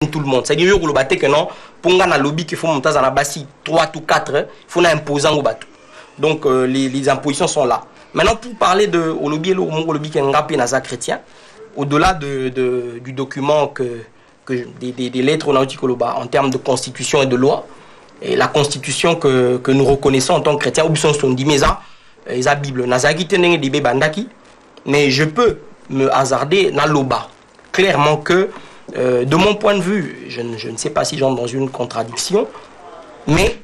tout le monde. C'est-à-dire que non, pour un lobby qu'il faut monter à la base 3 ou 4, il faut imposer au bateau. Donc les impositions sont là. Maintenant pour parler de au lobby qui est un chrétien, au-delà du document des lettres nautiques en termes de constitution et de loi, et la constitution que nous reconnaissons en tant que chrétiens, ou sont dit mais ça, la Bible, mais je peux me hasarder dans l'oba. Clairement que, de mon point de vue, je ne sais pas si j'entre dans une contradiction, mais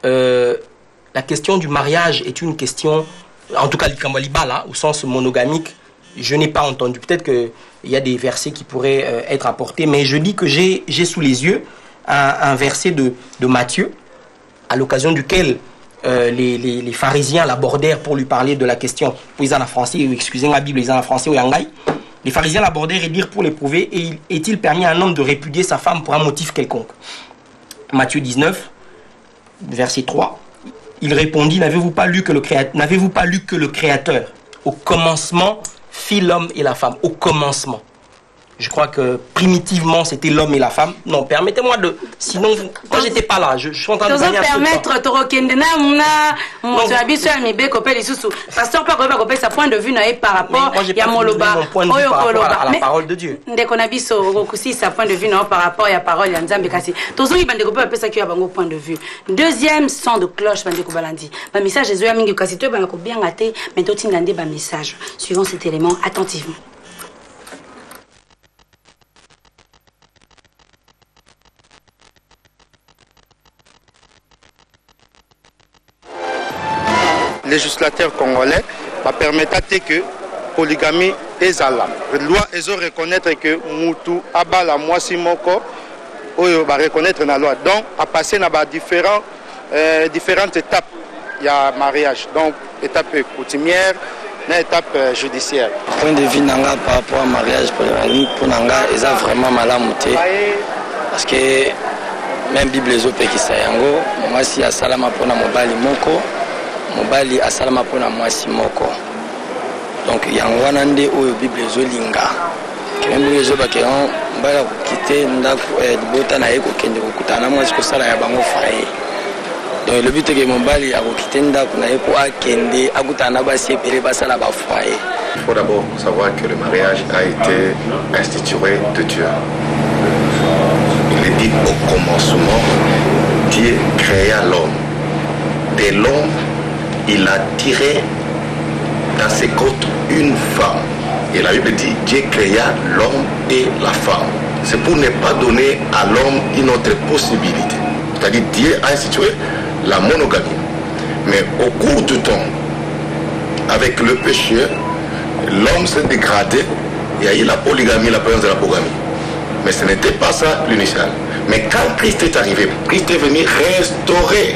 la question du mariage est une question, en tout cas là, au sens monogamique, je n'ai pas entendu. Peut-être qu'il y a des versets qui pourraient être apportés, mais je dis que j'ai sous les yeux un verset de Matthieu, à l'occasion duquel les pharisiens l'abordèrent pour lui parler de la question. Ils en français, excusez ma Bible, ils en français ou yangai. Les pharisiens l'abordèrent et dirent pour l'éprouver, est-il permis à un homme de répudier sa femme pour un motif quelconque? Matthieu 19, verset 3. Il répondit, n'avez-vous pas lu que le Créateur, au commencement, fit l'homme et la femme, au commencement. Je crois que primitivement c'était l'homme et la femme. Non, permettez-moi de. Sinon, moi j'étais pas là. Je suis en train de gagner un peu de temps. Pasteur pas sa point de vue par rapport à la parole de Dieu. Sa point de vue par rapport à la parole de point de vue. Deuxième son de cloche bandeko balandi. Ba message Jésus a mingi kasi to ba ko bien até mais to tindande ba message. Suivant cet élément attentivement. Législateur congolais va permettre que polygamie est zala. La loi est reconnaître que mutu abala mwasi moko oyo va reconnaître la loi. Donc à passer dans différentes étapes il y a mariage. Donc étape coutumière, étape judiciaire. Point de vue nanga par rapport au mariage pour nanga ils ont vraiment malamuté parce que même Bible zope qui sayango mwasi asalama pona mobali moko mobali asalama pona mwasi moko donc yango wana nde oyo Bible zolinga kembe ezoba ke on mbala kokite ndako libota na yeko kende kokutana mwasi kosala ya bango faye donc le but que mobali akokite ndako na yeko akende akutana basi epele basala ba foyer. Il faut d'abord savoir que le mariage a été institué de Dieu. Il est dit au commencement, Dieu créa l'homme. De l'homme, il a tiré dans ses côtes une femme. Et la Bible dit, Dieu créa l'homme et la femme. C'est pour ne pas donner à l'homme une autre possibilité. C'est-à-dire, Dieu a institué la monogamie. Mais au cours du temps, avec le péché, l'homme s'est dégradé. Il y a eu la polygamie, la présence de la polygamie. Mais ce n'était pas ça l'initial. Mais quand Christ est arrivé, Christ est venu restaurer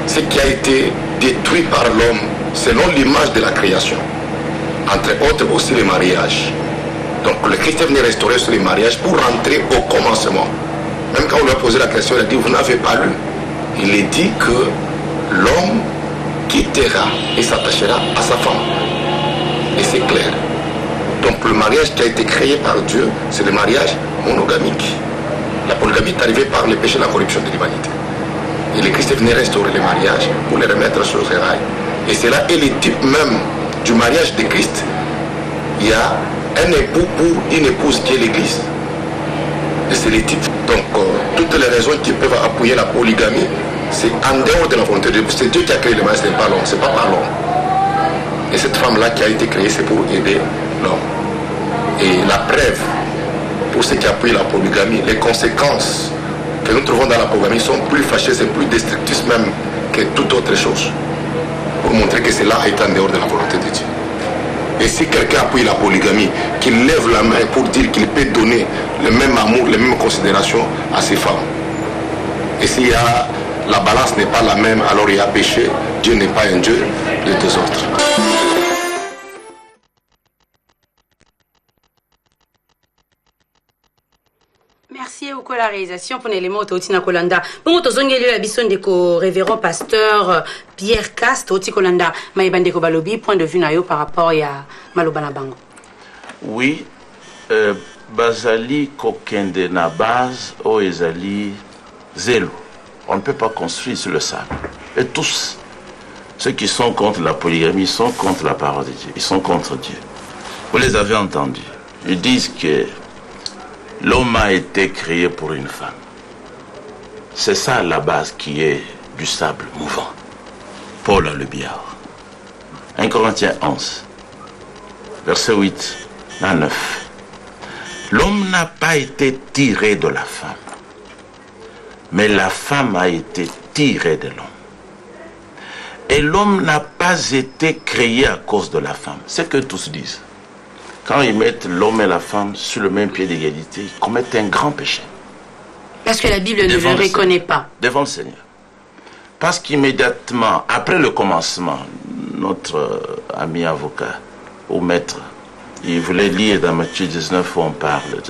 ce qui a été détruit par l'homme selon l'image de la création. Entre autres aussi le mariage. Donc le Christ est venu restaurer sur les mariages pour rentrer au commencement. Même quand on lui a posé la question, il a dit, vous n'avez pas lu. Il est dit que l'homme quittera et s'attachera à sa femme. Et c'est clair. Donc le mariage qui a été créé par Dieu, c'est le mariage monogamique. La polygamie est arrivée par le péché et la corruption de l'humanité. Et le Christ est venu restaurer les mariages pour les remettre sur les rails. Et c'est là, et le type même du mariage de Christ, il y a un époux pour une épouse qui est l'Église. Et c'est le type. Donc toutes les raisons qui peuvent appuyer la polygamie, c'est en dehors de la volonté de Dieu. C'est Dieu qui a créé le mariage, ce n'est pas l'homme, c'est pas par l'homme. Et cette femme-là qui a été créée, c'est pour aider l'homme. Et la preuve, pour ceux qui appuient la polygamie, les conséquences que nous trouvons dans la polygamie sont plus fâcheuses et plus destructrices même que toute autre chose. Pour montrer que cela est en dehors de la volonté de Dieu. Et si quelqu'un appuie la polygamie, qu'il lève la main pour dire qu'il peut donner le même amour, les mêmes considérations à ses femmes. Et s'il y a la balance n'est pas la même, alors il y a péché. Dieu n'est pas un Dieu de deux autres. Merci beaucoup la réalisation pour l'élément Otina Kolanda. Bon, tozongeli la bison de ko révérend pasteur Pierre Cast Oti Kolanda. Maïbande Kobalobi, point de vue nayo par rapport à Malobana Bango. Oui, bazali kokende na base o ezali zélo. On ne peut pas construire sur le sable. Et tous ceux qui sont contre la polygamie sont contre la parole de Dieu. Ils sont contre Dieu. Vous les avez entendus. Ils disent que l'homme a été créé pour une femme. C'est ça la base qui est du sable mouvant. Paul a le biard. 1 Corinthiens 11, verset 8 à 9. L'homme n'a pas été tiré de la femme, mais la femme a été tirée de l'homme. Et l'homme n'a pas été créé à cause de la femme. C'est ce que tous disent. Quand ils mettent l'homme et la femme sur le même pied d'égalité, ils commettent un grand péché. Parce que la Bible ne le reconnaît pas. Devant le Seigneur. Parce qu'immédiatement, après le commencement, notre ami avocat ou maître, il voulait lire dans Matthieu 19 où on parle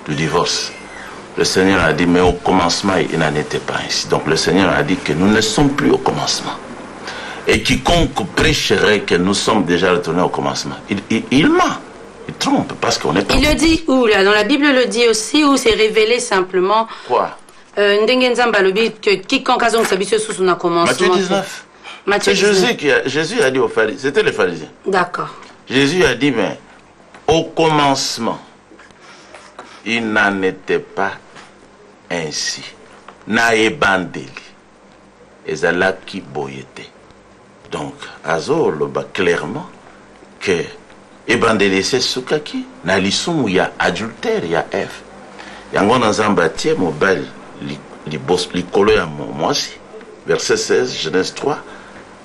du divorce. Le Seigneur a dit, mais au commencement, il n'en était pas ainsi. Donc le Seigneur a dit que nous ne sommes plus au commencement. Et quiconque prêcherait que nous sommes déjà retournés au commencement, il ment. Il trompe parce qu'on est pas... Il le dit où là? Dans la Bible le dit aussi ou c'est révélé simplement? Quoi? Que quiconque a son sabition sous son commencement. Matthieu 19. Matthieu C'est 19. Jésus a dit aux pharisiens, c'était les pharisiens. D'accord. Jésus a dit, mais au commencement, il n'en était pas ainsi. Naebandeli. Ezalaki boyete. Donc, Azo le bat clairement que ebandeli c'est sukaki. Na lisumu ya adultère ya Ève. Yango na zambatie mobile likolo ya mwasi. Verset 16, Genèse 3.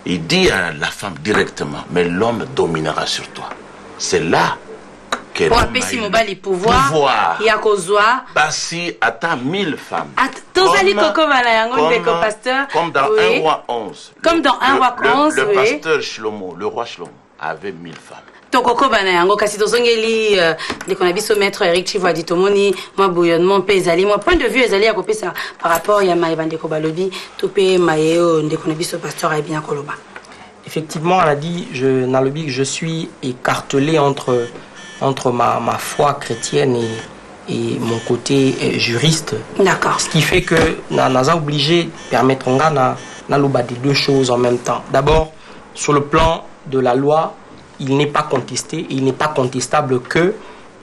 Il dit à la femme directement, mais l'homme dominera sur toi. C'est là que l'homme a eu le pouvoir. Basi atteint 1000 femmes. Comme dans 1 roi 11. Comme dans 1 roi 11, le pasteur Shlomo, le roi Shlomo, avait 1000 femmes. tokokobana yango kasi tozongeli ndeko na biso maître Eric Chivadi tomoni mwa bouillonnement mpe ezali mwa point de vue ezali ya kopesa par rapport ya maye bandeko balobi to pe maye ndeko na biso pasteur ayebi na koloba. Effectivement, elle a dit, Nalobi, que je suis écartelé entre ma foi chrétienne et mon côté juriste. D'accord. Ce qui fait que Naza obligé de permettre à Naloba des deux choses en même temps. D'abord, sur le plan de la loi, il n'est pas contesté, il n'est pas contestable que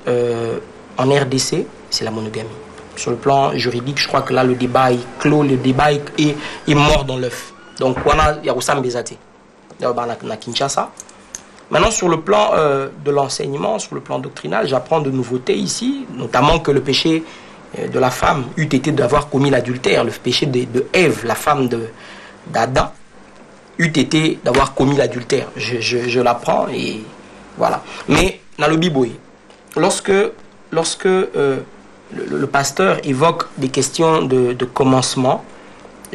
en RDC, c'est la monogamie. Sur le plan juridique, je crois que là, le débat est clos, le débat est mort dans l'œuf. Donc, il y a Oussam Bezati. Na Kinshasa. Maintenant, sur le plan de l'enseignement, sur le plan doctrinal, j'apprends de nouveautés ici, notamment que le péché de la femme eût été d'avoir commis l'adultère, le péché de Ève, la femme d'Adam, eût été d'avoir commis l'adultère. Je l'apprends et voilà. Mais dans le Biboui, lorsque le pasteur évoque des questions de commencement,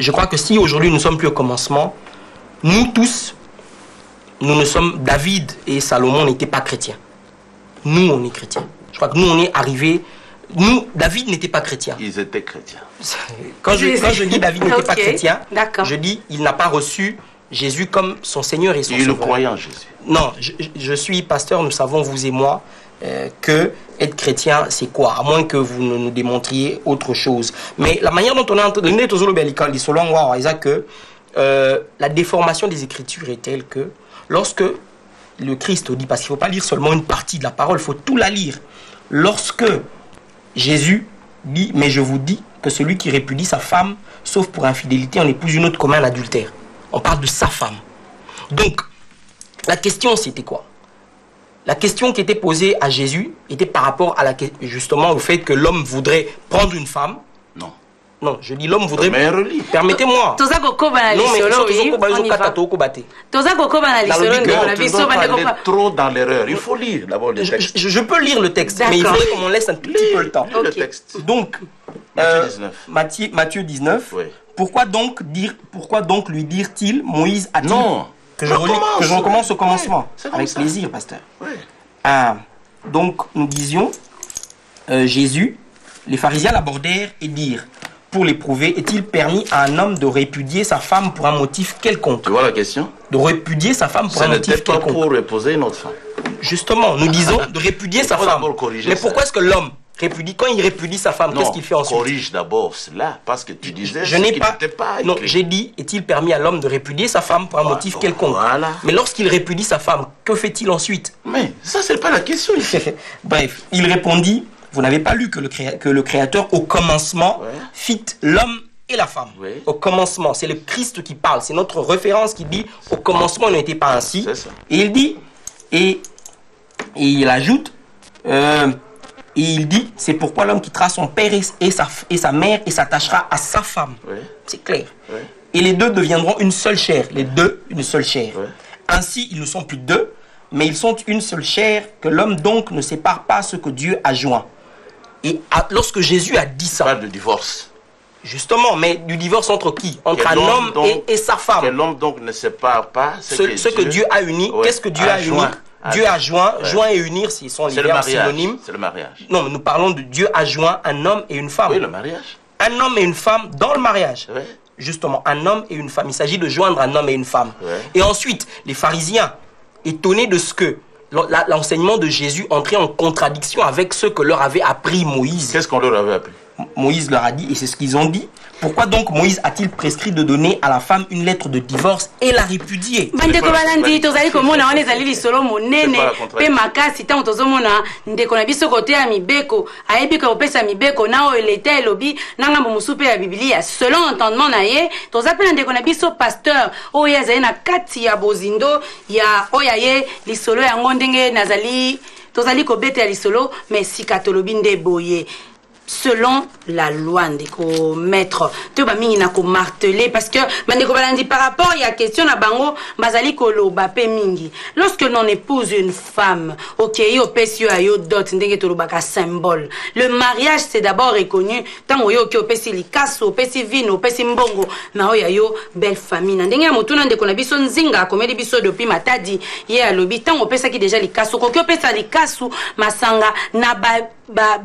je crois que si aujourd'hui nous ne sommes plus au commencement, nous tous, nous ne sommes, David et Salomon n'étaient pas chrétiens. Nous, on est chrétiens. Je crois que nous, on est arrivés. Nous, David n'était pas chrétien. Ils étaient chrétiens. Quand je dis David n'était pas chrétien, je dis il n'a pas reçu Jésus comme son Seigneur et son Sauveur. Il le croyait en Jésus. Non, je suis pasteur, nous savons, vous et moi, que être chrétien, c'est quoi? À moins que vous ne nous démontriez autre chose. Mais la manière dont on est en train de que la déformation des Écritures est telle que lorsque le Christ dit, parce qu'il ne faut pas lire seulement une partie de la parole, il faut tout la lire. Lorsque Jésus dit, mais je vous dis que celui qui répudie sa femme, sauf pour infidélité, en épouse une autre comme un adultère. On parle de sa femme. Donc, la question c'était quoi? La question qui était posée à Jésus était par rapport à justement au fait que l'homme voudrait prendre une femme. Non. Non, je dis l'homme voudrait... Permettez-moi. Non, mais tu dois aller trop dans l'erreur. Il faut lire d'abord le texte. Je peux lire le texte, mais il faudrait qu'on m'en laisse un petit peu le temps. Le texte. Donc, Matthieu 19. Oui. Pourquoi donc lui dire-t-il, Moïse a-t-il... Non. Que je recommence au commencement. Oui, avec plaisir, pasteur. Oui. Donc, nous disions, Jésus, les pharisiens l'abordèrent et dirent, pour l'éprouver, est-il permis à un homme de répudier sa femme pour un motif quelconque? Tu vois la question? De répudier sa femme pour un motif quelconque. Ce n'était pas pour épouser une autre femme. Justement, nous disons de répudier sa femme. Mais pourquoi est-ce que l'homme Quand il répudie sa femme, qu'est-ce qu'il fait ensuite? Corrige d'abord cela, parce que tu disais je n'ai pas. Non, écrit. j'ai dit, est-il permis à l'homme de répudier sa femme pour un motif quelconque? Voilà. Mais lorsqu'il répudie sa femme, que fait-il ensuite? Mais ça, c'est pas la question ici. Bref, il répondit, vous n'avez pas lu que le Créateur, au commencement, fit l'homme et la femme. Oui. Au commencement, c'est le Christ qui parle, c'est notre référence qui dit, au commencement, il n'était pas ainsi. C'est ça. Et il dit, et il ajoute, et il dit, c'est pourquoi l'homme quittera son père et sa mère et s'attachera à sa femme. Oui. C'est clair. Oui. Et les deux deviendront une seule chair. Les deux, une seule chair. Oui. Ainsi, ils ne sont plus deux, mais ils sont une seule chair, que l'homme donc ne sépare pas ce que Dieu a joint. Et lorsque Jésus a dit ça... Pas de divorce. Justement, mais du divorce entre qui? Entre un homme et sa femme. Que l'homme donc ne sépare pas ce que Dieu a uni. Ouais, qu'est-ce que Dieu a uni? Dieu a joint, joint et unir, s'ils sont les verbes synonymes. C'est le mariage. Non, mais nous parlons de Dieu a joint un homme et une femme. Oui, le mariage. Un homme et une femme dans le mariage. Oui. Justement, un homme et une femme. Il s'agit de joindre un homme et une femme. Oui. Et ensuite, les pharisiens, étonnés de ce que l'enseignement de Jésus entrait en contradiction avec ce que leur avait appris Moïse. Qu'est-ce qu'on leur avait appris? Moïse leur a dit, et c'est ce qu'ils ont dit. Pourquoi donc Moïse a-t-il prescrit de donner à la femme une lettre de divorce et la répudier? bandeko balandi tozali komona wana ezali lisolo monene pe makasi ntango tozomona ndeko na biso kote ya mibeko ayebi ke kopesa mibeko na oyo leta elobi na ngambo mosusu mpe ya bibilia selon entendement na ye toza mpe na ndeko na biso pasteur oyo azali na kati ya bozindo ya oyo aye lisolo yango ndenge nazali tozali kobetela lisolo mais sika tolobi nde boye selon la loi ndeko maître to ba mingi na ko marteler parce que bandeko balandi par rapport ya question na bango bazali koloba pe mingi lorsque l'on épouse une femme OK yo pesi yo ayo dot ndenge to lobaka symbole le mariage c'est d'abord reconnu tango yo ki opesi likaso opesi vino opesi mbongo na oyo ayo belle famille na ndenge ya motuna ndeko na biso nzinga komeli biso depuis matadi ye alobi tango opesa ki déjà likaso ko ki opesa likaso masanga na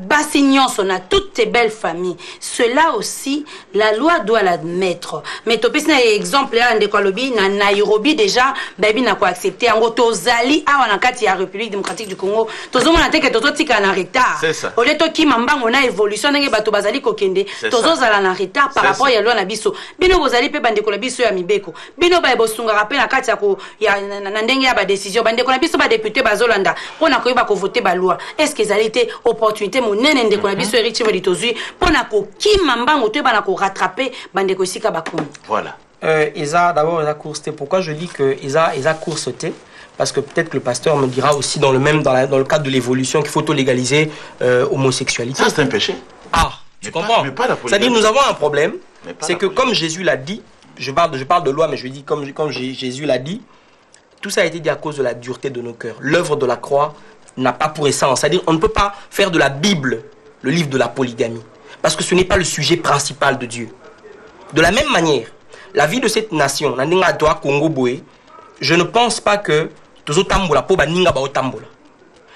basi nyonso na toutes tes belles familles. Cela aussi, la loi doit l'admettre. Mais tu peux exemple là, na Nairobi déjà, baby n'a pas accepté. En gros, tozali awa na kati ya République démocratique du Congo. Tozo mona teke tozo tika na retard. C'est ça. Au lieu to ki mamba on a évolution nenge bato bazali kokende. Tozo zala na retard par rapport ya loi na biso. Bino bozali pe bandeko na biso ya mibeko. Bino ba bosunga rappel na kati ya ko ya na ndenge ya ba décision. Bandeko na biso ba député bazolanda. Pona ko ba ko voter ba loi. Est-ce qu'ils allaient été opportunité monene ndeko na biso Eric Chimodi tozui pona ko kima mbango to bana ko rattraper bandeko sika bakomi. Voilà. Eza d'abord Eza courseté. Pourquoi je dis que Eza courseté? Parce que peut-être que le pasteur me dira aussi dans le cadre de l'évolution qu'il faut légaliser homosexualité. Ça c'est un péché. Ah, tu comprends? C'est-à-dire nous avons un problème, c'est que comme Jésus l'a dit, je parle de loi mais je dis comme Jésus l'a dit, tout ça a été dit à cause de la dureté de nos cœurs. L'œuvre de la croix n'a pas pour essence. C'est-à-dire on ne peut pas faire de la Bible le livre de la polygamie. Parce que ce n'est pas le sujet principal de Dieu. De la même manière, la vie de cette nation, je ne pense pas que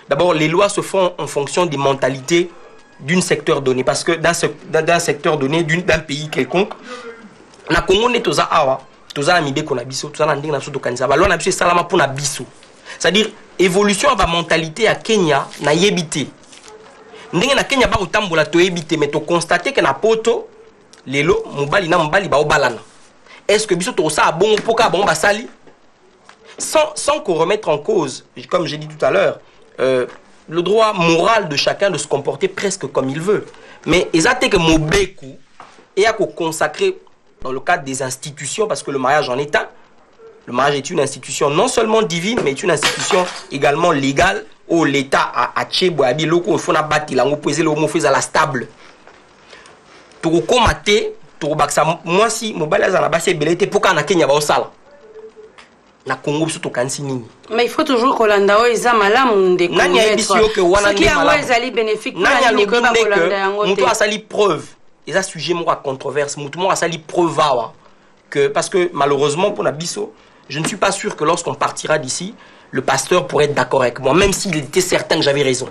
d'abord, les lois se font en fonction des mentalités d'un secteur donné. Parce que d'un secteur donné, d'un pays quelconque, na Congo ne toza awa, toza na mibeko na biso, toza na ndenge na biso tokanisa. Ba loi na biso esalama pour na biso. C'est-à-dire évolution à la mentalité à Kenya na yebité. Ndenge na Kenya ba otambola to yebité mais to constater que na poto lelo mobali na mobali ba obalana. Est-ce que biso to ça bon poka bon basali sans qu'on remette en cause, comme j'ai dit tout à l'heure, le droit moral de chacun de se comporter presque comme il veut. Mais exactement que mobeku et à consacrer dans le cadre des institutions parce que le mariage en est un. Le mariage est une institution non seulement divine, mais est une institution également légale où l'État a tchébouabi loko faut na bâti la poser le mot fait à la stable. Pour commater, pour baksa moi si mobile za na basi belete pour na Kenya ba osala. Na Congo surtout kansi nini. Mais il faut toujours kolanda o eza malamu ndeko. Nani ya bisio que wana ndi malamu. Qui ezali bénéfique pour la nini ko ba kolanda yango te. Muto asali preuve. Et ça sujet moi controverse, muto mo asali preuve wa que parce que malheureusement pour na biso je ne suis pas sûr que lorsqu'on partira d'ici, le pasteur pourrait être d'accord avec moi, même s'il était certain que j'avais raison.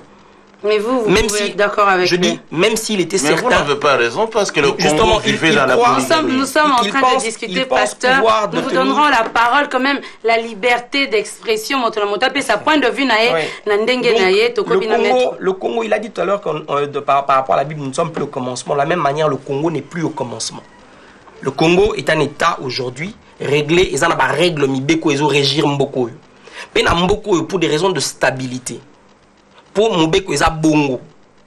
Mais vous même pouvez si, être d'accord avec je lui. dis, même s'il était Mais vous certain... n'avez pas raison parce que le Justement, Congo vivait il dans la croit- polygamie. Nous sommes en Il train pense- de discuter, il pense pasteur. pouvoir Nous vous détenir- donnerons la parole quand même, la liberté d'expression. Sa point de vue, Le Congo, il a dit tout à l'heure par rapport à la Bible, nous ne sommes plus au commencement. De la même manière, le Congo n'est plus au commencement. Le Congo est un État aujourd'hui réglé. Ils ont des règles, ils ont régir Mboko. Mais Mboko, pour des raisons de stabilité. Pour Mboko, ils ont bongo.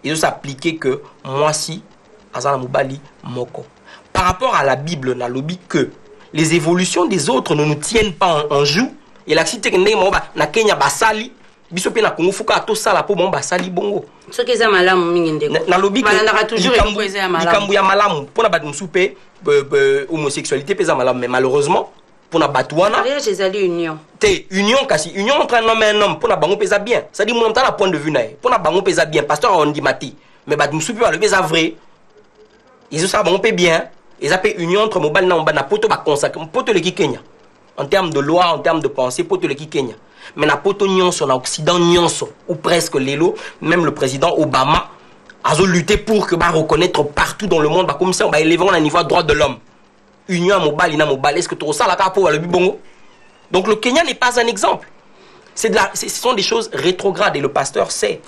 Ils ont s'appliqué que moi si, Azana Mubali Moko. Par rapport à la Bible, na lobby que les évolutions des autres ne nous tiennent pas en joue. Et la cité que na Kenya basali, bisope na Congo fuka to sala po basali bongo. Ce qui est malamu mingi ndeko. Na lobby que toujours likambu ya malamu pour na bat musupe homosexualité pesa malamu, mais malheureusement pour na batouana mariage ezali union. Te union kasi union entre un homme et un homme pour na bango pesa bien. Ça dit mon temps la point de vue na pour na bango pesa bien pasteur on dit mati. Mais bat musupe le pesa vrai. Ils ça bango pe bien. Ils appellent union entre mobile na poto ba consacre poto le Kenya. En termes de loi, en termes de pensée, poto le Kenya. Mais na poto nyonso na Occident nyonso ou presque l'élo, même le président Obama a lutté pour que reconnaître partout dans le monde comme ça on va élever un niveau de droit de l'homme. Union mobile ina mobile, est-ce que tout ça la pour le bibongo? Donc le Kenya n'est pas un exemple. Ce sont des choses rétrogrades et le pasteur sait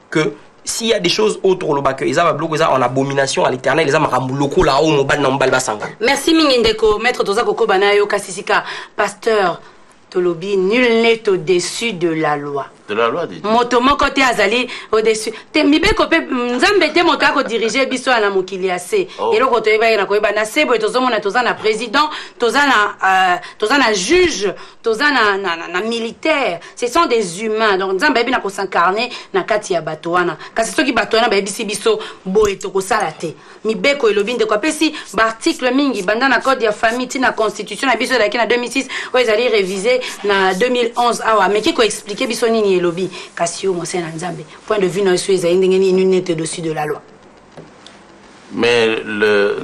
que s'il y a des choses autres en abomination à l'éternel, les amaramouloko là haut mobile na mobile basanga. Merci Mingindeko, maître Toza Koko Banayo Kasisika, pasteur Tolobi, nul n'est au-dessus de la loi. De la loi, dit. Motomo côté azali au-dessus. Te mibe kope nzambe te moto ko diriger biso na mokili ase. Et loko to eba na ko eba na sebo tozo mona toza na président, toza na juge, toza na militaire. Ce sont des humains. Donc nzambe bi na ko s'incarner na kati ya batoana. Kasi soki batoana ba bisi biso boye to ko sala te. Mibe ko elobi ndeko pesi ba article mingi banda na code ya famille na constitution na biso na 2006 o ezali révisé na 2011 awa mais qui ko expliquer biso nini lobby Cassio Monseigneur Nzambe point de vue non suis n'était dessus de la loi. Mais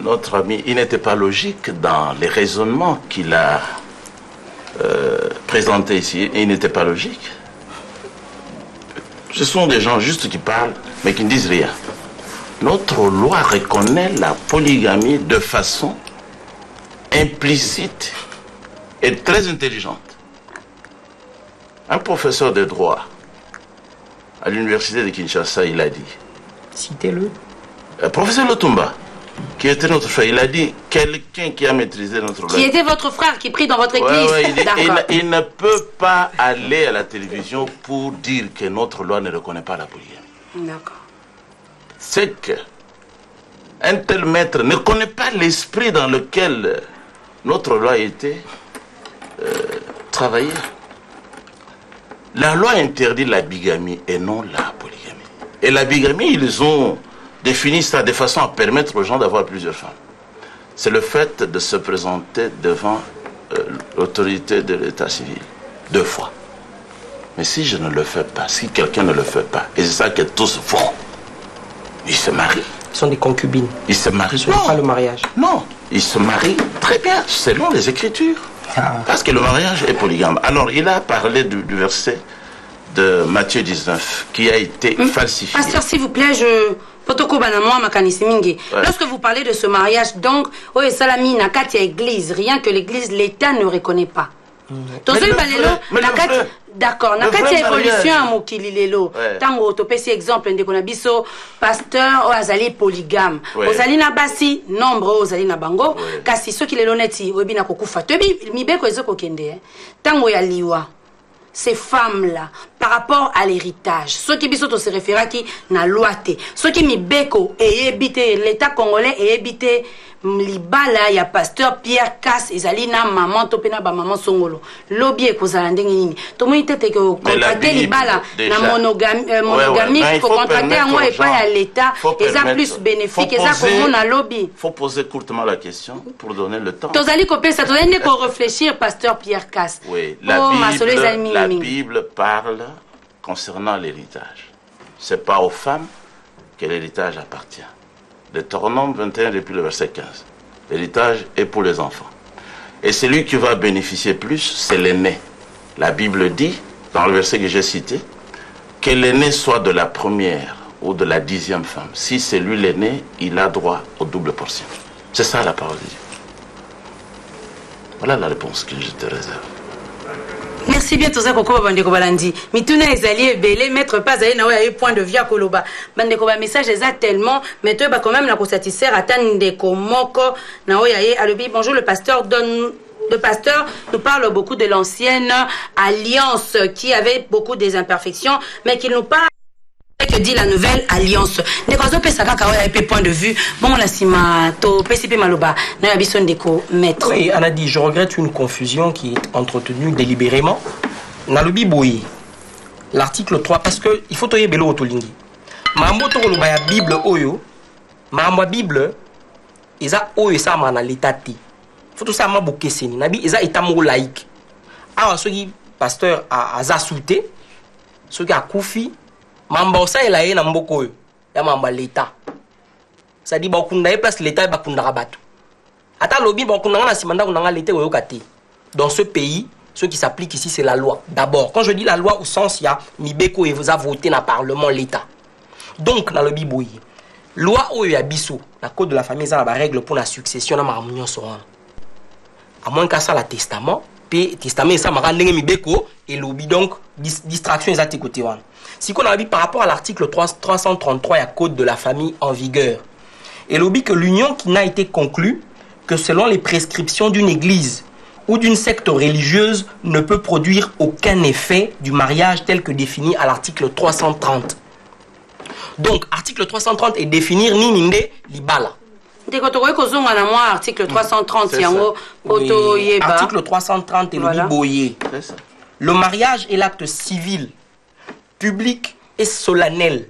notre ami, il n'était pas logique dans les raisonnements qu'il a présentés ici. Il n'était pas logique. Ce sont des gens juste qui parlent, mais qui ne disent rien. Notre loi reconnaît la polygamie de façon implicite et très intelligente. Un professeur de droit à l'université de Kinshasa, il a dit. Citez-le. Professeur Lutumba, qui était notre frère, il a dit quelqu'un qui a maîtrisé notre loi. Qui était votre frère qui prie dans votre église. Ouais, il ne peut pas aller à la télévision pour dire que notre loi ne reconnaît pas la polygamie. D'accord. C'est que un tel maître ne connaît pas l'esprit dans lequel notre loi a été travaillée. La loi interdit la bigamie et non la polygamie. Et la bigamie, ils ont défini ça de façon à permettre aux gens d'avoir plusieurs femmes. C'est le fait de se présenter devant l'autorité de l'état civil 2 fois. Mais si je ne le fais pas, si quelqu'un ne le fait pas, et c'est ça que tous font, ils se marient. Ils sont des concubines. Ils se marient. Ce n'est pas le mariage. Non, ils se marient très bien, selon les Écritures. Parce que le mariage est polygame. Alors, il a parlé du verset de Matthieu 19 qui a été falsifié. Pasteur, s'il vous plaît, lorsque vous parlez de ce mariage, donc, église, rien que l'église, l'État ne reconnaît pas. D'accord, na kati évolution à mokili lelo tango topesi exemple ndeko na biso pasteur azali polygame ozali na basi nombre ozali na bango kasi soki lelo neti oyebi na kokufa toyebi mibeko ezoko kende tango ya liwa ces femmes là par rapport à l'héritage soki biso to se référaki na loi te soki mibeko eyebite l'état congolais eyebite libala ya pasteur Pierre Casse ezali na maman to pena ba maman songolo lobi ekozala ndenge nini to moi tete ko contracter libala na monogamie ko contracter yango et pas à l'état eza plus bénéfique eza comme na lobby. Faut poser courtement la question pour donner le temps. Tozali ko pesa tozali ko réfléchir pasteur Pierre Casse. Oui, la Bible parle concernant l'héritage. C'est pas aux femmes que l'héritage appartient. Deutéronome 21 depuis le verset 15. L'héritage est pour les enfants. Et celui qui va bénéficier plus, c'est l'aîné. La Bible dit, dans le verset que j'ai cité, que l'aîné soit de la première ou de la 10e femme. Si c'est lui l'aîné, il a droit aux double portions. C'est ça la parole de Dieu. Voilà la réponse que je te réserve. Merci bien, tout ça, Koko Bandeko Balandi. Mituna Ezali Ebele, maître pas Zali Naoya, point de vue à Koloba. Bandeko Ba message est tellement, mais toi, quand même, la satisfaire à Tandeko Moko, Naoya, Alobi, bonjour, le pasteur nous parle beaucoup de l'ancienne alliance qui avait beaucoup des imperfections, mais qui nous parle que dit la nouvelle alliance. Point de vue, bon, la Sima, to PCP Maloba, Nayabison Deko, maître. Oui, Anna dit, je regrette une confusion qui est entretenue délibérément. Nalobi Boyi, l'article 3, parce que il faut toyer Belo Otolingi. Mambo Tolobaya Bible Oyo, Mambo Bible, Eza Oyo Sama l'état. Faut tout ça maboké seni nabi eza état mo laïque awa soki pasteur a souté soki a koufi mamba osa ela ye na mboko yo ya mamba l'état ça dit ba kunda e place l'état ba kunda rabato ata lobi ba kunda na simanda kunda l'état yo kati dans ce pays ce qui s'applique ici c'est la loi d'abord quand je dis la loi au sens il y a mibeko et vous a voté dans parlement l'état donc na lobi boyi loi oyo ya biso la code de la famille ça la règle pour la succession na marmunion soran à moins qu'à ça la testament puis testament ça m'a ndenge mibeko et lobby donc distraction exacte côté one si qu'on a vu par rapport à l'article 333 ya code de la famille en vigueur et lobby que l'union qui n'a été conclue que selon les prescriptions d'une église ou d'une secte religieuse ne peut produire aucun effet du mariage tel que défini à l'article 330. Donc article 330 est définir ni ninde libala. Article 330, oui. Article 330 et voilà. Le biboyer. Le mariage est l'acte civil, public et solennel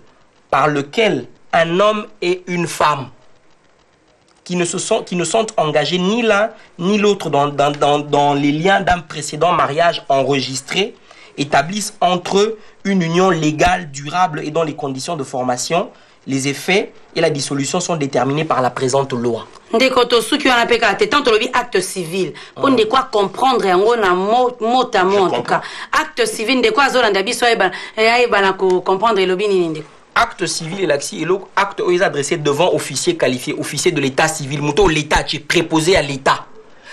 par lequel un homme et une femme qui ne sont engagés ni l'un ni l'autre dans les liens d'un précédent mariage enregistré établissent entre eux une union légale, durable et dont les conditions de formation, les effets et la dissolution sont déterminés par la présente loi. Acte civil. Pour ne quoi comprendre mot à mot en tout cas. Acte civil, de quoi comprendre le acte civil et l'acte est adressé devant officier qualifié, officier de l'état civil. Mouto l'état qui est préposé à l'état.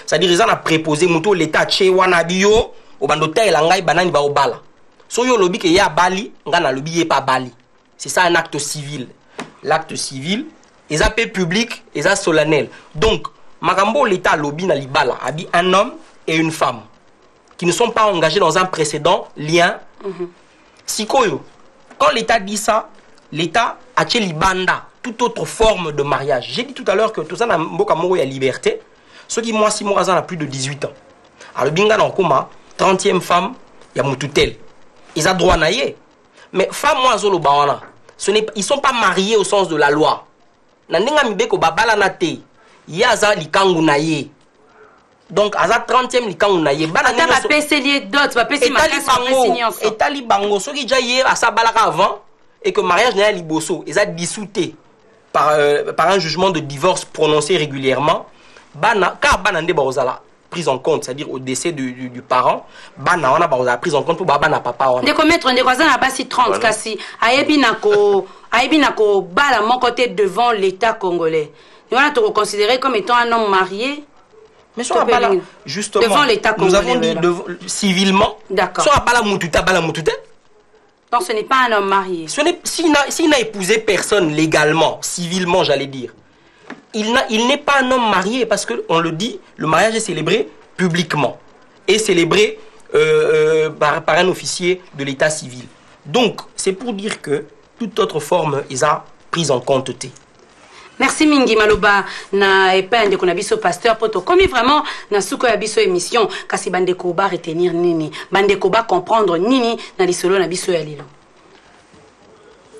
C'est-à-dire ils ont préposé mouto l'état chez Wanabio au bandota et langai banani ba obala. So yo lobi que ya bali, ngana lobi yé pas bali. C'est ça un acte civil. L'acte civil, ils appellent public, ils appellent solennel. Donc, Marambo l'état lobby na libala, habille un homme et une femme qui ne sont pas engagés dans un précédent lien. Sikoyo, quand l'état dit ça, l'état a libanda toute autre forme de mariage. J'ai dit tout à l'heure que tout ça n'a pas la liberté. Ceux qui moi si moi a plus de 18 ans. Alors binga dans coma, 30e femme, il y a moututel. Ils ont droit naïe. Mais femme moi zolo bawana. Ils sont pas mariés au sens de la loi. Nandenga mibeko babala nate. Yaza likangu naye. Donc aza 30e likangu naye. Bana ba pese lié d'autres, ba pese et talibango ceux qui déjà hier à sa balaka avant et que mariage n'est pas liboso, ils ont dissouté par un jugement de divorce prononcé régulièrement. Bana car bana nde bazala prise en compte, c'est-à-dire au décès du parent, bana on a bazala prise en compte pour bana papa on. De commettre de quoi ça n'a pas si 30 kasi ayebi nako bala mon côté devant l'état congolais. Nous on a te considéré comme étant un homme marié. Mais soit bala justement devant l'état congolais. Nous avons dit civilement. D'accord. Soit bala mututa. Donc ce n'est pas un homme marié. S'il n'a épousé personne légalement, civilement j'allais dire, il n'est pas un homme marié parce qu'on le dit, le mariage est célébré publiquement et célébré par un officier de l'état civil. Donc c'est pour dire que toute autre forme ils ont prise en compte. Merci Mingi Maloba na epende kuna biso pasteur poto comme vraiment na suko ya biso émission kasi bandeko ba retenir nini bandeko ba comprendre nini na lisolo na biso ya lilo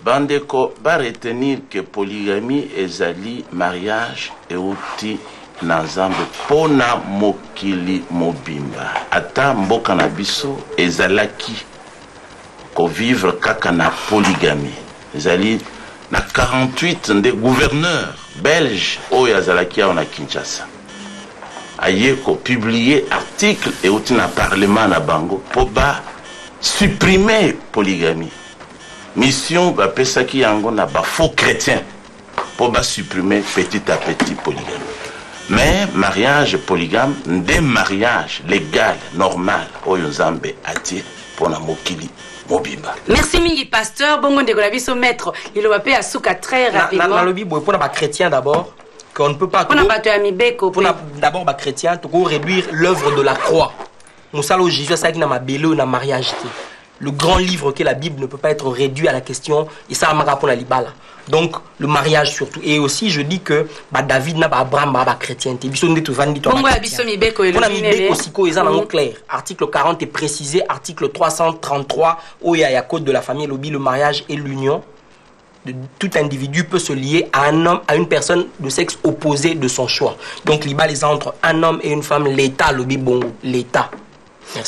bandeko ba retenir que polygamie ezali mariage et outi na nzambe pona mokili mobimba ata mboka na biso ezalaki ko vivre kaka na polygamie ezali na 48 des gouverneurs belges au Yazalaki on a Kinshasa aye ko publier article et outi na parlement na bango pour ba supprimer polygamie mission bapesaki yango na faux chrétien pour supprimer petit à petit polygamie. Mais mariage polygame, des mariages légal, normal, oyo Nzambe ati pour na mokili mobimba. Merci mingi pasteur, bongo ndeko na biso maître, il va payer asuka très rapidement. Na lobi boy pour na chrétien d'abord qu'on ne peut pas pour d'abord ba chrétien pour réduire l'œuvre de la croix. Musalo Jésus ça qui na mabelo na mariage. Le grand livre que la Bible ne peut pas être réduit à la question et ça m'a rappelé la libala. Donc le mariage surtout et aussi je dis que David n'a pas Abraham pas chrétien t'es biso ndetu vandi toi clair article 40 est précisé article 333 où il y a code de la famille lobby le mariage et l'union de tout individu peut se lier à un homme à une personne de sexe opposé de son choix. Donc libala les entre un homme et une femme l'état lobby bon l'état.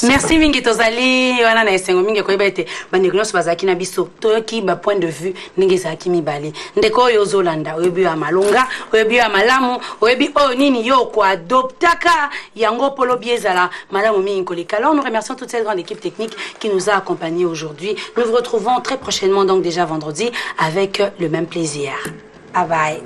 Merci mingi tozali wana na esengo mingi koyeba ete bandeko nyonso bazalaki na biso toyoki ba point de vue ndenge ezalaki mibale ndeko oyo ozolanda oyebi ya malonga oyebi ya malamu oyebi oyo nini yo koadoptaka yango polobi ezala malamu mingi koleka. Alors nous remercions toute cette grande équipe technique qui nous a accompagnés aujourd'hui. Nous vous retrouvons très prochainement donc déjà vendredi avec le même plaisir. Bye bye.